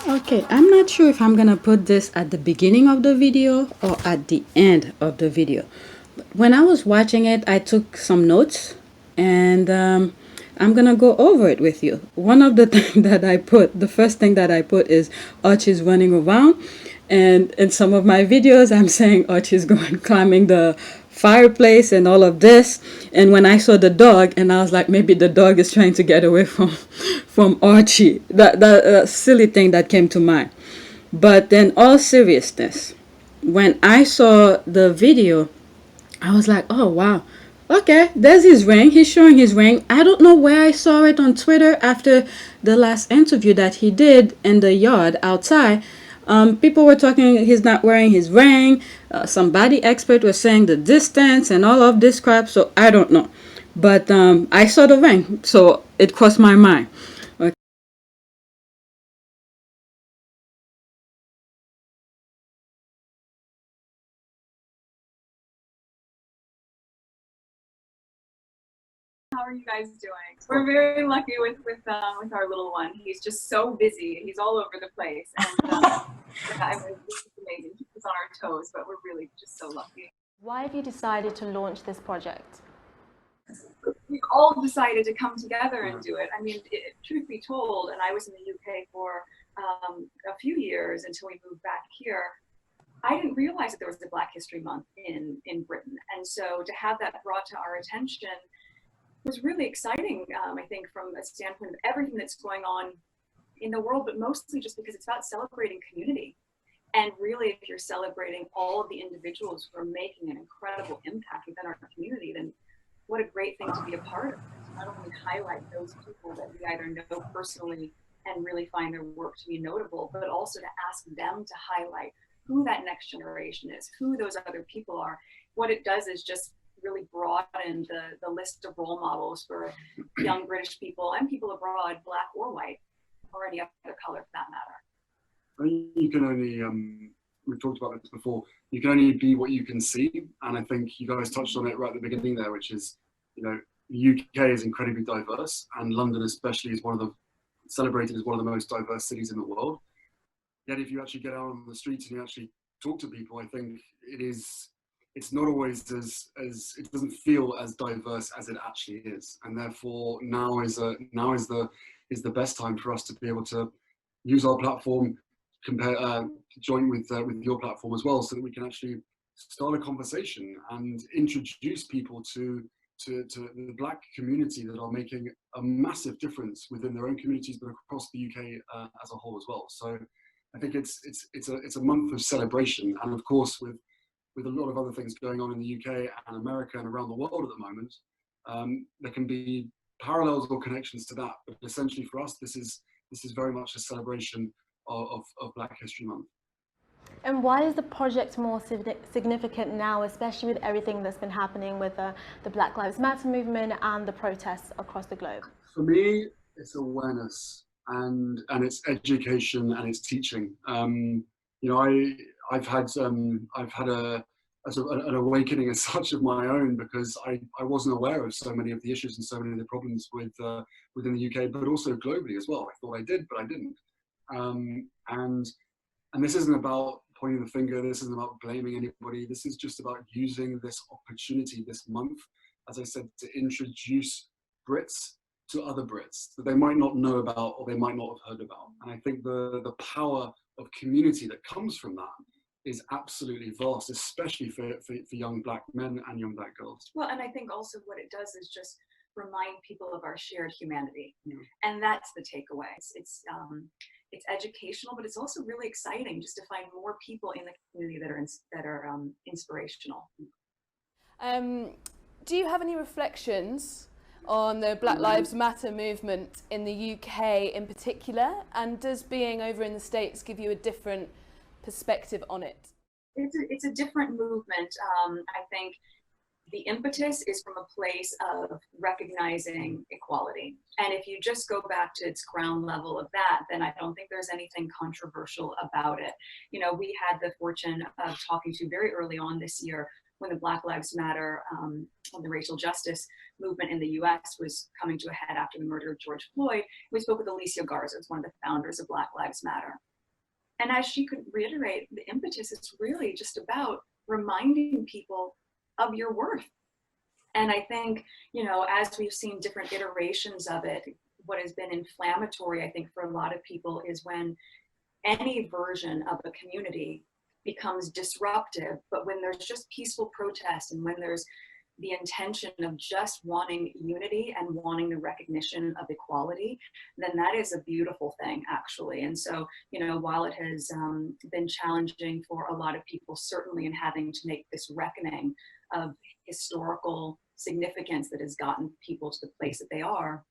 Okay, I'm not sure if I'm gonna put this at the beginning of the video or at the end of the video. When I was watching it, I took some notes and I'm gonna go over it with you. One of the things that I put, the first thing that I put is Archie's running around, and in some of my videos, I'm saying Archie's going climbing the fireplace and all of this. And when I saw the dog, and I was like, maybe the dog is trying to get away from Archie. That silly thing that came to mind. But in all seriousness, when I saw the video, I was like, oh wow, okay, there's his ring. He's showing his ring. I don't know where I saw it on Twitter after the last interview that he did in the yard outside. People were talking he's not wearing his ring. Some body expert was saying the distance and all of this crap. So I don't know, but I saw the ring, so it crossed my mind. How are you guys doing? We're very lucky with our little one. He's just so busy. He's all over the place, and I mean, this is amazing. He keeps us on our toes, but we're really just so lucky. Why have you decided to launch this project? We all decided to come together and do it. I mean, truth be told, and I was in the UK for a few years until we moved back here. I didn't realize that there was a Black History Month in Britain, and so to have that brought to our attention was really exciting, I think, from a standpoint of everything that's going on in the world, but mostly just because it's about celebrating community. And really, if you're celebrating all of the individuals who are making an incredible impact within our community, then what a great thing to be a part of. To not only highlight those people that we either know personally and really find their work to be notable, but also to ask them to highlight who that next generation is, who those other people are. What it does is just really broaden the list of role models for young British people and people abroad, Black or white, or any other color for that matter. You can only, we've talked about this before, you can only be what you can see. And I think you guys touched on it right at the beginning there, which is, you know, the UK is incredibly diverse, and London especially is celebrated as one of the most diverse cities in the world. Yet if you actually get out on the streets and you actually talk to people, I think it's not always it doesn't feel as diverse as it actually is, and therefore now is the best time for us to be able to use our platform, join with your platform as well, so that we can actually start a conversation and introduce people to the Black community that are making a massive difference within their own communities, but across the UK as a whole as well. So I think it's a month of celebration, and of course with a lot of other things going on in the UK and America and around the world at the moment, there can be parallels or connections to that. But essentially for us, this is very much a celebration of Black History Month. And why is the project more significant now, especially with everything that's been happening with the Black Lives Matter movement and the protests across the globe? For me, it's awareness and it's education and it's teaching. You know, I've had an awakening as such of my own, because I wasn't aware of so many of the issues and so many of the problems within the UK, but also globally as well. I thought I did, but I didn't. And this isn't about pointing the finger. This isn't about blaming anybody. This is just about using this opportunity this month, as I said, to introduce Brits to other Brits that they might not know about or they might not have heard about. And I think the power of community that comes from that is absolutely vast, especially for young Black men and young Black girls. Well, and I think also what it does is just remind people of our shared humanity. And that's the takeaway. It's educational, but it's also really exciting just to find more people in the community that are inspirational. Do you have any reflections on the Black Lives Matter movement in the UK in particular, and does being over in the States give you a different perspective on it? It's a different movement. I think the impetus is from a place of recognizing equality. And if you just go back to its ground level of that, then I don't think there's anything controversial about it. You know, we had the fortune of talking to very early on this year when the Black Lives Matter and the racial justice movement in the US was coming to a head after the murder of George Floyd. We spoke with Alicia Garza, who's one of the founders of Black Lives Matter. And as she could reiterate, the impetus is really just about reminding people of your worth. And I think, you know, as we've seen different iterations of it, what has been inflammatory, I think, for a lot of people is when any version of a community becomes disruptive, but when there's just peaceful protest and when there's the intention of just wanting unity and wanting the recognition of equality, then that is a beautiful thing, actually. And so, you know, while it has been challenging for a lot of people, certainly in having to make this reckoning of historical significance that has gotten people to the place that they are,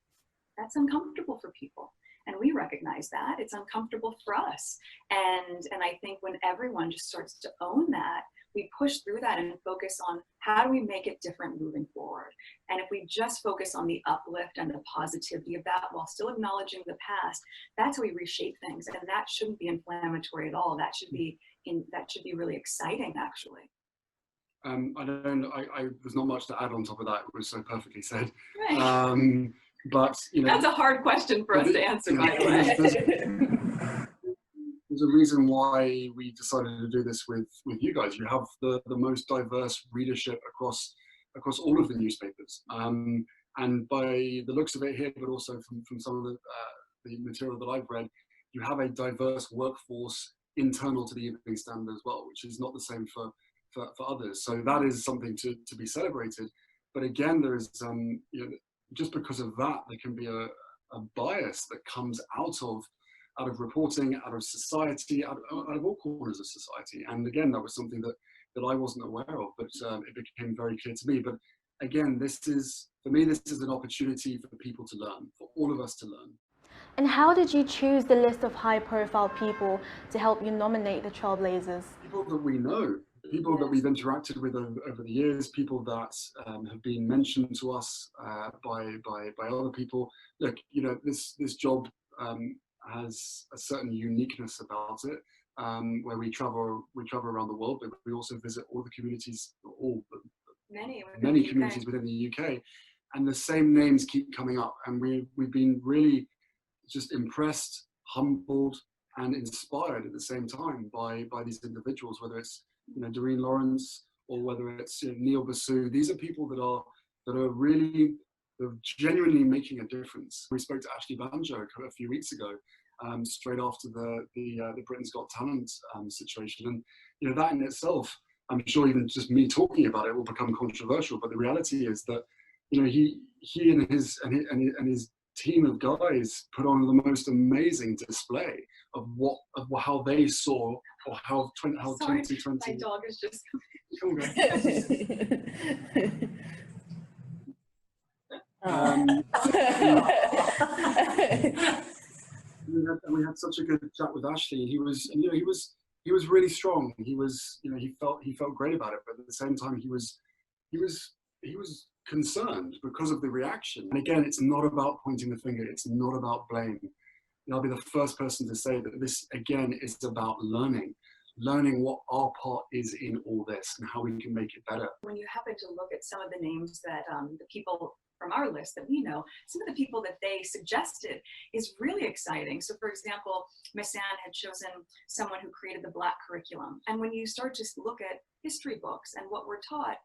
that's uncomfortable for people. And we recognize that. It's uncomfortable for us. And I think when everyone just starts to own that, we push through that and focus on how do we make it different moving forward. And if we just focus on the uplift and the positivity of that while still acknowledging the past, that's how we reshape things. And that shouldn't be inflammatory at all. That should be really exciting, actually. There's not much to add on top of that. It was so perfectly said. Right. But you know, that's a hard question for us to answer, by the way. There's a reason why we decided to do this with you guys. You have the most diverse readership across all of the newspapers, and by the looks of it here, but also from some of the material that I've read, you have a diverse workforce internal to the Evening Standard as well, which is not the same for others. So that is something to be celebrated. But again, there is you know, just because of that, there can be a bias that comes out of reporting, out of society, out of all corners of society. And again, that was something that I wasn't aware of, but it became very clear to me. But again, for me, this is an opportunity for people to learn, for all of us to learn. And how did you choose the list of high-profile people to help you nominate the Trailblazers? People that we know, people that we've interacted with over the years, people that have been mentioned to us by other people. Look, you know, this job has a certain uniqueness about it, where we travel around the world, but we also visit all the communities, many communities within the UK, and the same names keep coming up, and we've been really just impressed, humbled, and inspired at the same time by these individuals, whether it's, you know, Doreen Lawrence or whether it's, you know, Neil Basu. These are people that are really, they're genuinely making a difference. We spoke to Ashley Banjo a few weeks ago, straight after the Britain's Got Talent situation, and you know, that in itself, I'm sure even just me talking about it will become controversial. But the reality is that, you know, he and his team of guys put on the most amazing display of how they saw, or how 2020. My dog is just we had such a good chat with Ashley. He was really strong. He felt great about it, but at the same time he was concerned because of the reaction. And again, it's not about pointing the finger. It's not about blame. And I'll be the first person to say that this, again, is about learning what our part is in all this and how we can make it better. When you happen to look at some of the names that the people from our list that we know, some of the people that they suggested is really exciting. So for example, Miss Anne had chosen someone who created the Black curriculum. And when you start to look at history books and what we're taught,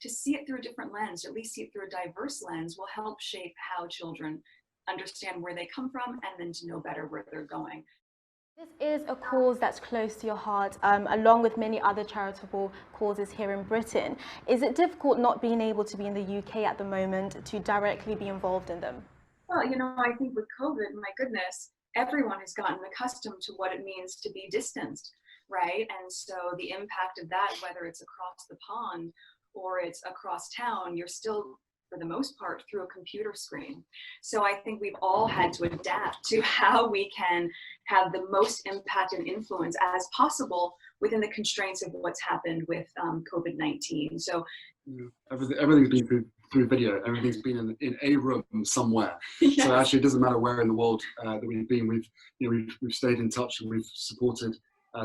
to see it through a different lens, or at least see it through a diverse lens, will help shape how children understand where they come from and then to know better where they're going. This is a cause that's close to your heart, along with many other charitable causes here in Britain. Is it difficult not being able to be in the UK at the moment to directly be involved in them? Well, you know, I think with COVID, my goodness, everyone has gotten accustomed to what it means to be distanced, right? And so the impact of that, whether it's across the pond or it's across town, you're still, for the most part, through a computer screen. So I think we've all had to adapt to how we can have the most impact and influence as possible within the constraints of what's happened with COVID-19. So everything's been through video. Everything's been in a room somewhere. Yes. So actually, it doesn't matter where in the world that we've been. We've stayed in touch and we've supported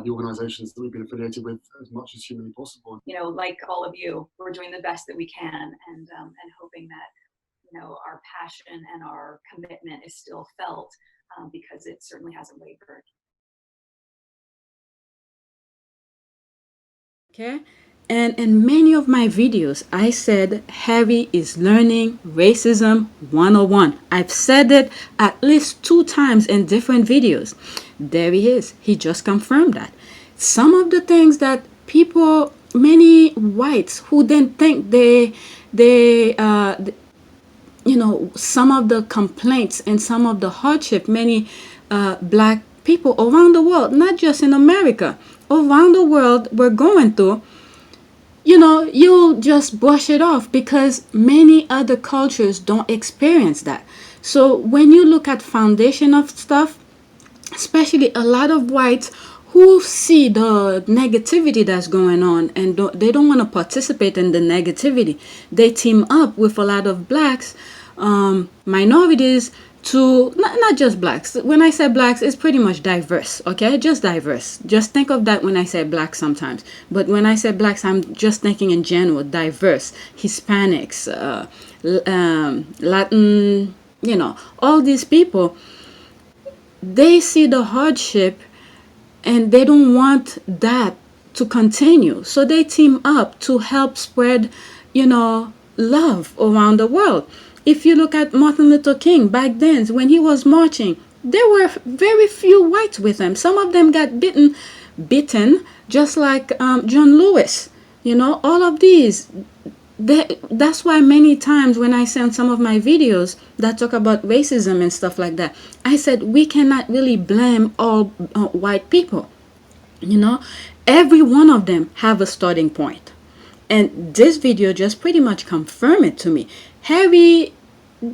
the organisations that we've been affiliated with as much as humanly possible. You know, like all of you, we're doing the best that we can, and hoping that, you know, our passion and our commitment is still felt, because it certainly hasn't wavered. Okay? And in many of my videos, I said Harry is learning racism 101. I've said it at least 2 times in different videos. There he is. He just confirmed that. Some of the things that people, many whites who didn't think some of the complaints and some of the hardship many black people around the world, not just in America, around the world were going through, you'll just brush it off because many other cultures don't experience that. So when you look at foundation of stuff, especially a lot of whites who see the negativity that's going on and they don't want to participate in the negativity, they team up with a lot of blacks, minorities, to not just blacks. When I say blacks, it's pretty much diverse, okay? Just diverse. Just think of that when I say black sometimes. But when I say blacks, I'm just thinking in general, diverse, Hispanics, Latin, all these people, they see the hardship and they don't want that to continue. So they team up to help spread, love around the world. If you look at Martin Luther King back then, when he was marching, there were very few whites with him. Some of them got bitten, just like John Lewis. All of these. That's why many times when I send some of my videos that talk about racism and stuff like that, I said we cannot really blame all white people. Every one of them have a starting point. And this video just pretty much confirmed it to me. Harry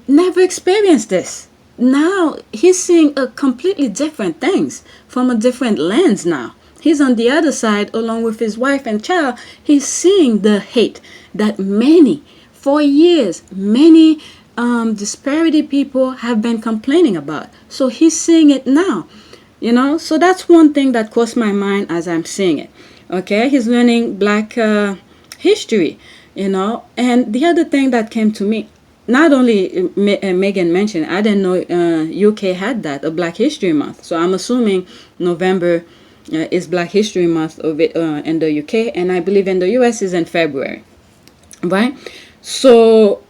never experienced this. Now he's seeing a completely different things from a different lens now. He's on the other side along with his wife and child. He's seeing the hate that for years, many disparity people have been complaining about. So he's seeing it now. So that's one thing that crossed my mind as I'm seeing it. Okay, he's learning black history, and the other thing that came to me, not only Megan mentioned, I didn't know UK had that, a Black History Month. So I'm assuming November is Black History Month of it in the UK, and I believe in the US is in February, right? So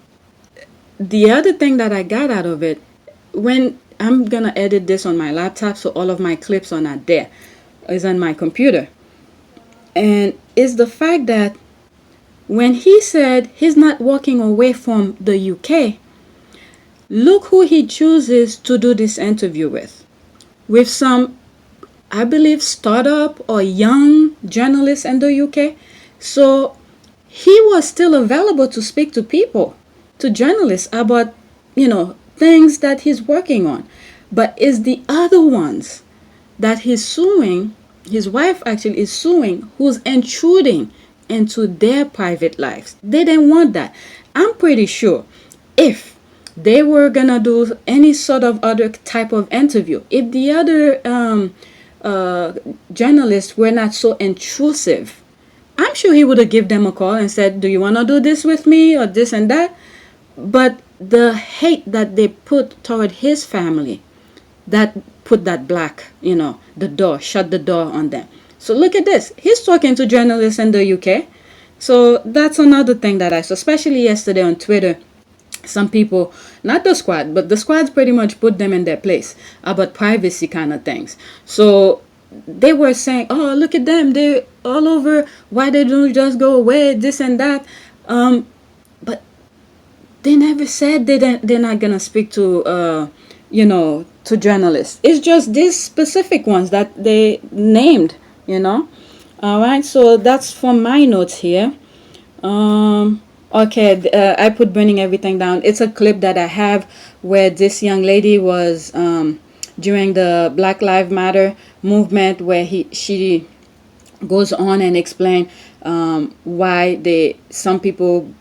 the other thing that I got out of it, when I'm gonna edit this on my laptop, so all of my clips are not there, is on my computer, and is the fact that when he said he's not walking away from the UK, look who he chooses to do this interview with some, I believe, startup or young journalists in the UK. So he was still available to speak to people, to journalists about, things that he's working on. But it's the other ones that he's suing, his wife actually is suing, who's intruding into their private lives. They didn't want that. I'm pretty sure if they were gonna do any sort of other type of interview, if the other journalists were not so intrusive, I'm sure he would have given them a call and said, do you want to do this with me or this and that? But the hate that they put toward his family, that put that black, shut the door on them. So look at this. He's talking to journalists in the UK. So that's another thing that I saw, especially yesterday on Twitter. Some people, not the squad, but the squads pretty much put them in their place about privacy kind of things. So they were saying, oh, look at them. They're all over. Why they don't just go away, this and that. But they never said they're not going to speak to, to journalists. It's just these specific ones that they named, All right, so that's from my notes here. Okay, I put burning everything down. It's a clip that I have where this young lady was during the Black Lives Matter movement, where she goes on and explain why some people,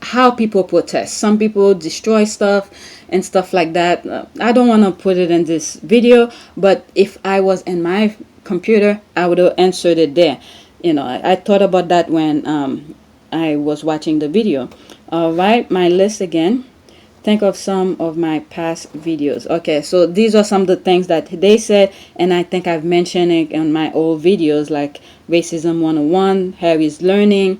how people protest. Some people destroy stuff and stuff like that. I don't want to put it in this video, but if I was in my computer, I would have answered it there. I thought about that when I was watching the video. All right, my list again. think of some of my past videos. Okay, so these are some of the things that they said, and I think I've mentioned it in my old videos, like Racism 101, Harry's learning.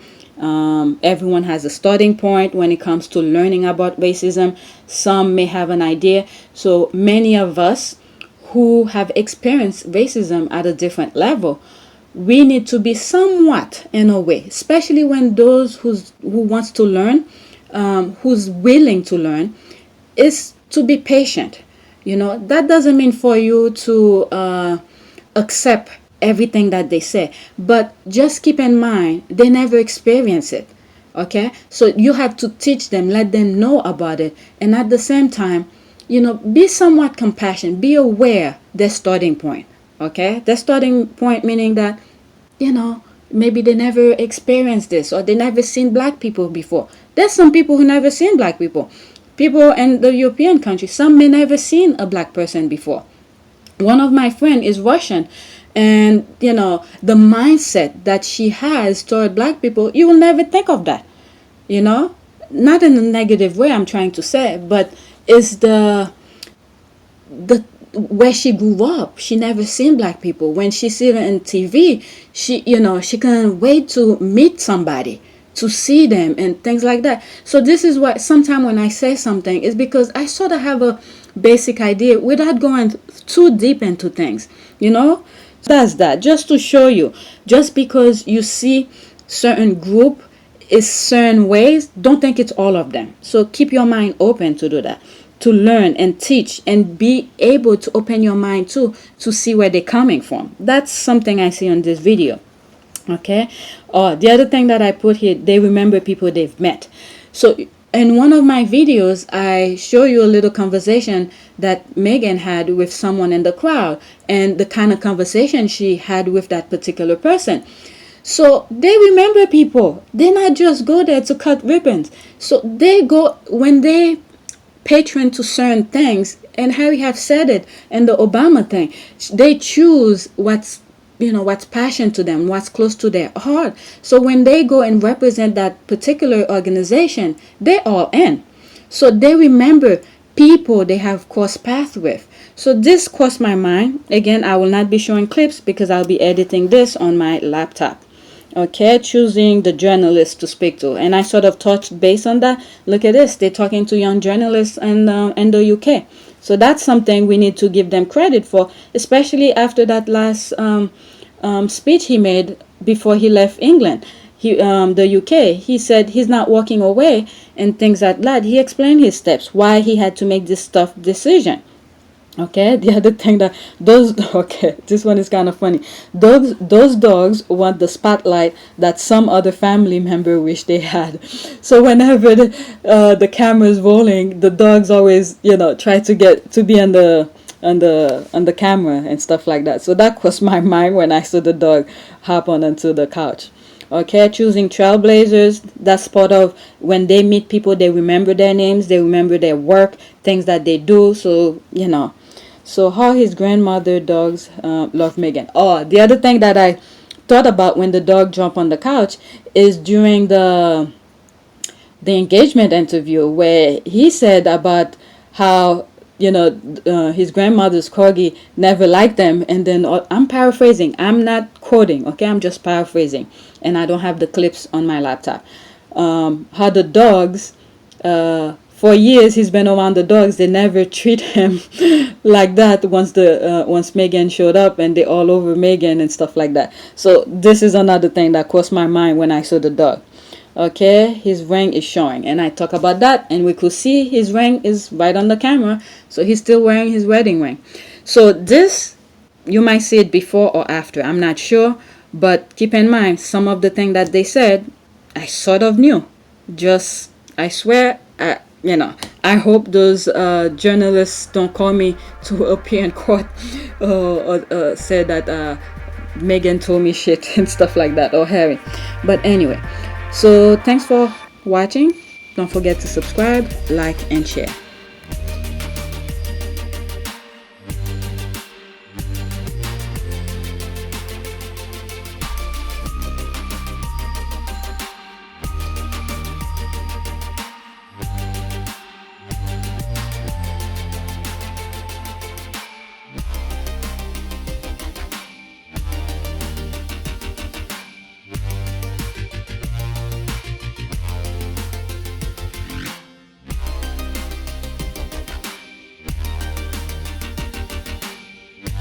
Everyone has a starting point when it comes to learning about racism. Some may have an idea. So many of us who have experienced racism at a different level, we need to be somewhat, in a way, especially when those who wants to learn, who's willing to learn, is to be patient. You know, that doesn't mean for you to accept everything that they say, but just keep in mind they never experience it. Okay, so you have to teach them, let them know about it, and at the same time, you know, be somewhat compassionate, be aware their starting point. Okay, their starting point meaning that, you know, maybe they never experienced this, or they never seen black people before. There's some people who never seen black people. People in the European countries, some may never seen a black person before. One of my friend is Russian, and you know, the mindset that she has toward black people, you will never think of that. You know, not in a negative way, I'm trying to say, but it's the where she grew up. She never seen black people. When she see them in TV, she, you know, she couldn't wait to meet somebody, to see them and things like that. So this is why sometimes when I say something, is because I sort of have a basic idea without going too deep into things, you know. That's that, just to show you, just because you see certain group is certain ways, don't think it's all of them. So keep your mind open to do that, to learn and teach, and be able to open your mind too, to see where they're coming from. That's something I see on this video. Okay. The other thing that I put here, they remember people they've met. So in one of my videos, I show you a little conversation that Meghan had with someone in the crowd, and the kind of conversation she had with that particular person. So they remember people. They not just go there to cut ribbons. So they go, when they patron to certain things, and Harry have said it in the Obama thing, they choose what's, you know, what's passion to them, what's close to their heart. So when they go and represent that particular organization, they all in. So they remember people they have crossed paths with. So this crossed my mind. Again, I will not be showing clips because I'll be editing this on my laptop. Okay, choosing the journalist to speak to, and I sort of touched base on that. Look at this, they're talking to young journalists in the UK. So that's something we need to give them credit for, especially after that last speech he made before he left England, the UK. He said he's not walking away and things like that. He explained his steps, why he had to make this tough decision. Okay, the other thing that this one is kind of funny. Those dogs want the spotlight that some other family member wish they had. So whenever the camera's rolling, the dogs always, you know, try to get to be on the camera and stuff like that. So that crossed my mind when I saw the dog hop onto the couch. Okay, choosing trailblazers, that's part of when they meet people, they remember their names, they remember their work, things that they do. So, you know, so how his grandmother dogs love Meghan. Oh, the other thing that I thought about when the dog jumped on the couch is during the engagement interview, where he said about how, you know, his grandmother's corgi never liked them, and then I'm paraphrasing, I'm not quoting, okay, I'm just paraphrasing, and I don't have the clips on my laptop. How the dogs, for years he's been around the dogs, they never treat him like that once Meghan showed up, and they all over Meghan and stuff like that. So this is another thing that crossed my mind when I saw the dog. Okay, his ring is showing, and I talk about that, and we could see his ring is right on the camera, so he's still wearing his wedding ring. So this, you might see it before or after, I'm not sure, but keep in mind some of the things that they said I sort of knew. Just, I swear, you know, I hope those journalists don't call me to appear in court or say that Meghan told me shit and stuff like that, or Harry. But anyway, so thanks for watching. Don't forget to subscribe, like, and share.